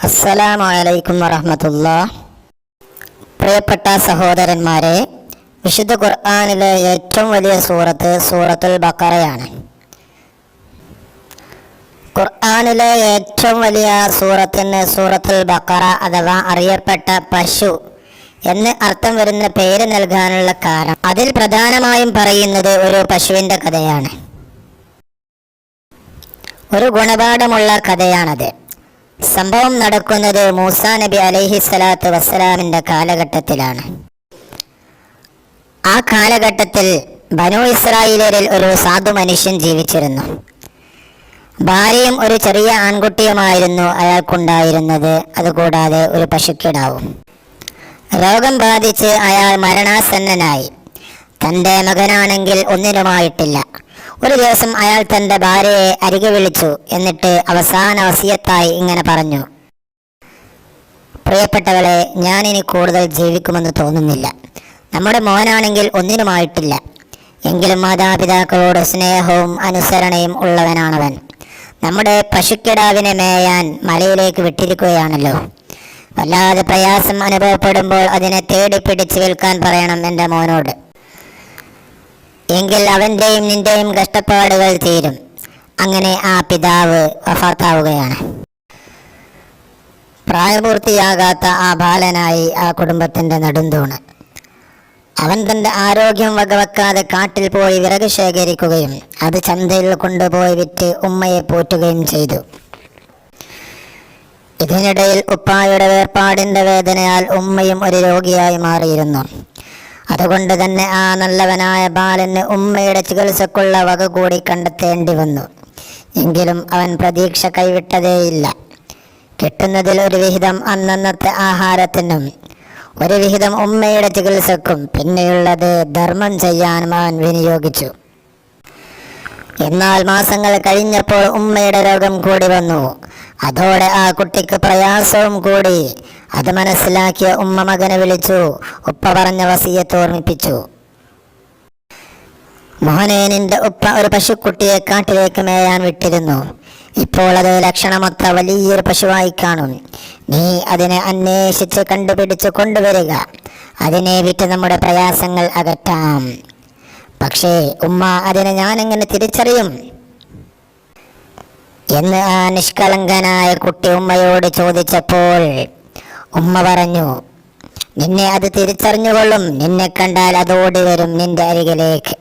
അസ്സലാമു അലൈക്കും വറഹ്മത്തുള്ളാഹ്. പ്രിയപ്പെട്ട സഹോദരന്മാരെ, വിശുദ്ധ ഖുർആനിലെ ഏറ്റവും വലിയ സൂറത്ത് സൂറത്തുൽ ബഖറയാണ്. ഖുർആനിലെ ഏറ്റവും വലിയ സൂറത്തിന് സൂറത്തുൽ ബഖറ അഥവാ അറിയപ്പെട്ട പശു എന്ന് അർത്ഥം വരുന്ന പേര് നൽകാനുള്ള കാരണം അതിൽ പ്രധാനമായും പറയുന്നത് ഒരു പശുവിൻ്റെ കഥയാണ്. ഒരു ഗുണപാഠമുള്ള കഥയാണത്. സംഭവം നടക്കുന്നത് മൂസാ നബി അലൈഹിസ്സലാത്തു വസ്സലാമിൻ്റെ കാലഘട്ടത്തിലാണ്. ആ കാലഘട്ടത്തിൽ ബനൂ ഇസ്രായേലിൽ ഒരു സാധു മനുഷ്യൻ ജീവിച്ചിരുന്നു. ഭാര്യയും ഒരു ചെറിയ ആൺകുട്ടിയുമായിരുന്നു അയാൾക്കുണ്ടായിരുന്നത്. അതുകൂടാതെ ഒരു പശുക്കിടാവും. രോഗം ബാധിച്ച് അയാൾ മരണാസന്നനായി. തൻ്റെ മകനാണെങ്കിൽ ഒന്നിനുമായിട്ടില്ല. ഒരു ദിവസം അയാൾ തൻ്റെ ഭാര്യയെ അരികെ വിളിച്ചു. എന്നിട്ട് അവസാന വസിയത്തായി ഇങ്ങനെ പറഞ്ഞു: പ്രിയപ്പെട്ടവളെ, ഞാനിനി കൂടുതൽ ജീവിക്കുമെന്ന് തോന്നുന്നില്ല. നമ്മുടെ മോനാണെങ്കിൽ ഒന്നിനുമായിട്ടില്ല. എങ്കിലും മാതാപിതാക്കളോട് സ്നേഹവും അനുസരണയും ഉള്ളവനാണവൻ. നമ്മുടെ പശുക്കിടാവിനെ മേയാൻ മലയിലേക്ക് വിട്ടിരിക്കുകയാണല്ലോ. വല്ലാതെ പ്രയാസം അനുഭവപ്പെടുമ്പോൾ അതിനെ തേടി പിടിച്ച് വിൽക്കാൻ പറയണം എൻ്റെ മോനോട്. എങ്കിൽ അവൻ്റെയും നിൻ്റെയും കഷ്ടപ്പാടുകൾ തീരും. അങ്ങനെ ആ പിതാവ് വഫാത്താവുകയാണ്. പ്രായപൂർത്തിയാകാത്ത ആ ബാലനായി ആ കുടുംബത്തിൻ്റെ നെടുന്തൂണ്. അവൻ തൻ്റെ ആരോഗ്യം വകവെക്കാതെ കാട്ടിൽ പോയി വിറക് ശേഖരിക്കുകയും അത് ചന്തയിൽ കൊണ്ടുപോയി വിറ്റ് ഉമ്മയെ പോറ്റുകയും ചെയ്തു. ഇതിനിടയിൽ ഉപ്പായുടെ വേർപാടിൻ്റെ വേദനയാൽ ഉമ്മയും ഒരു രോഗിയായി മാറിയിരുന്നു. അതുകൊണ്ട് തന്നെ ആ നല്ലവനായ ബാലന് ഉമ്മയുടെ ചികിത്സക്കുള്ള വക കൂടി കണ്ടെത്തേണ്ടി വന്നു. എങ്കിലും അവൻ പ്രതീക്ഷ കൈവിട്ടതേയില്ല. കിട്ടുന്നതിൽ ഒരു വിഹിതം അന്നന്നത്തെ ആഹാരത്തിനും ഒരു വിഹിതം ഉമ്മയുടെ ചികിത്സക്കും പിന്നെയുള്ളത് ധർമ്മം ചെയ്യാനും അവൻ വിനിയോഗിച്ചു. എന്നാൽ മാസങ്ങൾ കഴിഞ്ഞപ്പോൾ ഉമ്മയുടെ രോഗം കൂടി വന്നു. അതോടെ ആ കുട്ടിക്ക് പ്രയാസവും കൂടി. അത് മനസ്സിലാക്കിയ ഉമ്മ മകനെ വിളിച്ചു ഉപ്പ പറഞ്ഞ വസിയത്ത് ഓർമ്മിപ്പിച്ചു. മോനെ, നിന്റെ ഉപ്പ ഒരു പശുക്കുട്ടിയെ കാട്ടിലേക്ക് മേയാൻ വിട്ടിരുന്നു. ഇപ്പോൾ അത് ലക്ഷണമൊത്ത വലിയൊരു പശുവായി കാണും. നീ അതിനെ അന്വേഷിച്ച് കണ്ടുപിടിച്ച് കൊണ്ടുവരിക. അതിനെ വിറ്റ് നമ്മുടെ പ്രയാസങ്ങൾ അകറ്റാം. പക്ഷേ ഉമ്മ, അതിനെ ഞാനെങ്ങനെ തിരിച്ചറിയും എന്ന് ആ നിഷ്കളങ്കനായ കുട്ടി ഉമ്മയോട് ചോദിച്ചപ്പോൾ ഉമ്മ പറഞ്ഞു: നിന്നെ അത് തിരിച്ചറിഞ്ഞുകൊള്ളും. നിന്നെ കണ്ടാൽ അത് ഓടി വരും നിന്റെ അരികിലേക്ക്.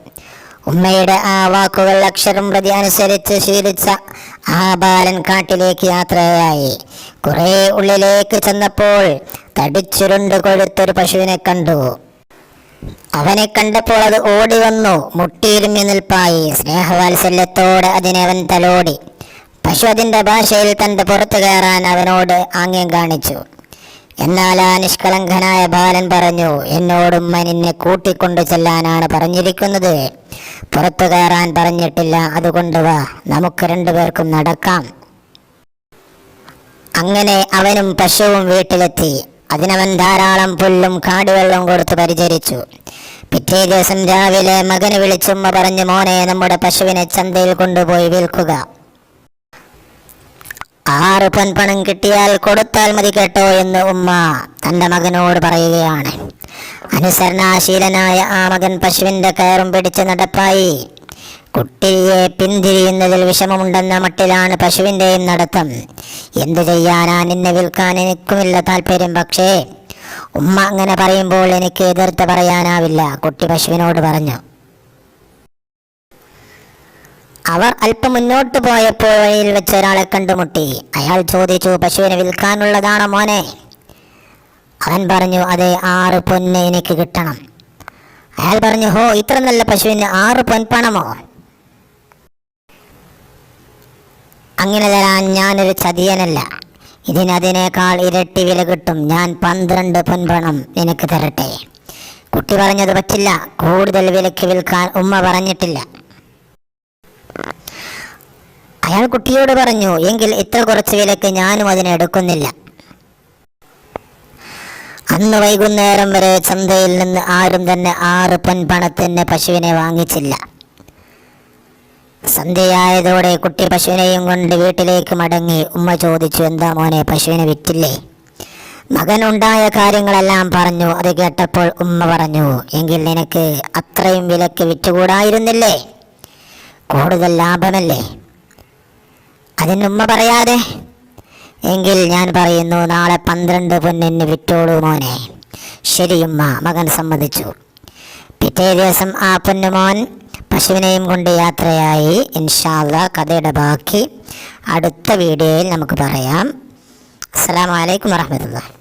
ഉമ്മയുടെ ആ വാക്കുകൾ അക്ഷരം പ്രതി അനുസരിച്ച് ശീലിച്ച ആ ബാലൻ കാട്ടിലേക്ക് യാത്രയായി. കുറേ ഉള്ളിലേക്ക് ചെന്നപ്പോൾ തടിച്ചുരുണ്ട് കൊഴുത്തൊരു പശുവിനെ കണ്ടു. അവനെ കണ്ടപ്പോൾ അത് ഓടി വന്നു മുട്ടിയിരുന്ന് നിൽപ്പായി. സ്നേഹവാത്സല്യത്തോടെ അതിനെ അവൻ തലോടി. പശു അതിൻ്റെ ഭാഷയിൽ തൻ്റെ പുറത്തു കയറാൻ അവനോട് ആംഗ്യം കാണിച്ചു. എന്നാൽ ആ നിഷ്കളങ്കനായ ബാലൻ പറഞ്ഞു: എന്നോടുമ്മ നിന്നെ കൂട്ടിക്കൊണ്ടു ചെല്ലാനാണ് പറഞ്ഞിരിക്കുന്നത്, പുറത്തു കയറാൻ പറഞ്ഞിട്ടില്ല. അതുകൊണ്ട് വാ, നമുക്ക് രണ്ടുപേർക്കും നടക്കാം. അങ്ങനെ അവനും പശുവും വീട്ടിലെത്തി. അതിനവൻ ധാരാളം പുല്ലും കാടുവെള്ളം കൊടുത്ത് പരിചരിച്ചു. പിറ്റേ ദിവസം രാവിലെ മകനെ വിളിച്ചുമ്മ പറഞ്ഞു: മോനെ, നമ്മുടെ പശുവിനെ ചന്തയിൽ കൊണ്ടുപോയി വിൽക്കുക. 6 പൊൻപണം കിട്ടിയാൽ കൊടുത്താൽ മതി കേട്ടോ എന്ന് ഉമ്മ തൻ്റെ മകനോട് പറയുകയാണ്. അനുസരണാശീലനായ ആ മകൻ പശുവിൻ്റെ കയറും പിടിച്ച് നടപ്പായി. കുട്ടിയെ പിന്തിരിയുന്നതിൽ വിഷമമുണ്ടെന്ന മട്ടിലാണ് പശുവിൻ്റെയും നടത്തം. എന്തു ചെയ്യാനാ, നിന്നെ വിൽക്കാൻ എനിക്കുമില്ല താല്പര്യം. പക്ഷേ ഉമ്മ അങ്ങനെ പറയുമ്പോൾ എനിക്ക് എതിർത്ത് പറയാനാവില്ല, കുട്ടി പശുവിനോട് പറഞ്ഞു. അവർ അല്പം മുന്നോട്ട് പോയപ്പോൾ വഴിയിൽ വെച്ച് ഒരാളെ കണ്ടുമുട്ടി. അയാൾ ചോദിച്ചു: പശുവിനെ വിൽക്കാനുള്ളതാണോ മോനെ? അവൻ പറഞ്ഞു: അതെ, 6 പൊന്ന് എനിക്ക് കിട്ടണം. അയാൾ പറഞ്ഞു: ഹോ, ഇത്ര നല്ല പശുവിന് 6 പൊൻപണമോ? അങ്ങനെ തരാൻ ഞാനൊരു ചതിയനല്ല. ഇതിനതിനേക്കാൾ ഇരട്ടി വില കിട്ടും. ഞാൻ 12 പൊൻപണം നിനക്ക് തരട്ടെ. കുട്ടി പറഞ്ഞത് പറ്റില്ല, കൂടുതൽ വിലയ്ക്ക് വിൽക്കാൻ ഉമ്മ പറഞ്ഞിട്ടില്ല. അയാൾ കുട്ടിയോട് പറഞ്ഞു: എങ്കിൽ ഇത്ര കുറച്ച് വിലയ്ക്ക് ഞാനും അതിനെ എടുക്കുന്നില്ല. അന്ന് വൈകുന്നേരം വരെ ചന്തയിൽ നിന്ന് ആരും തന്നെ 6 പൊൻപണത്തിന് പശുവിനെ വാങ്ങിച്ചില്ല. സന്ധ്യയായതോടെ കുട്ടി പശുവിനെയും കൊണ്ട് വീട്ടിലേക്ക് മടങ്ങി. ഉമ്മ ചോദിച്ചു, എന്താ മോനെ, പശുവിനെ വിറ്റില്ലേ? മകനുണ്ടായ കാര്യങ്ങളെല്ലാം പറഞ്ഞു. അത് കേട്ടപ്പോൾ ഉമ്മ പറഞ്ഞു, എങ്കിൽ നിനക്ക് അത്രയും വിലക്ക് വിറ്റുകൂടായിരുന്നില്ലേ? കൂടുതൽ ലാഭമല്ലേ? അതിനുമ്മ പറയാതെ, എങ്കിൽ ഞാൻ പറയുന്നു, നാളെ 12 പൊന്നിന് വിറ്റോളൂ മോനെ. ശരിയുമ്മ, മകൻ സമ്മതിച്ചു. പിറ്റേ ദിവസം ആ പൊന്നുമോൻ പശുവിനെയും കൊണ്ട് യാത്രയായി. ഇൻഷാ അല്ലാഹ് കഥയുടെ ബാക്കി അടുത്ത വീഡിയോയിൽ നമുക്ക് പറയാം. അസ്സലാമു അലൈക്കും വറഹ്മത്തുള്ളാഹി.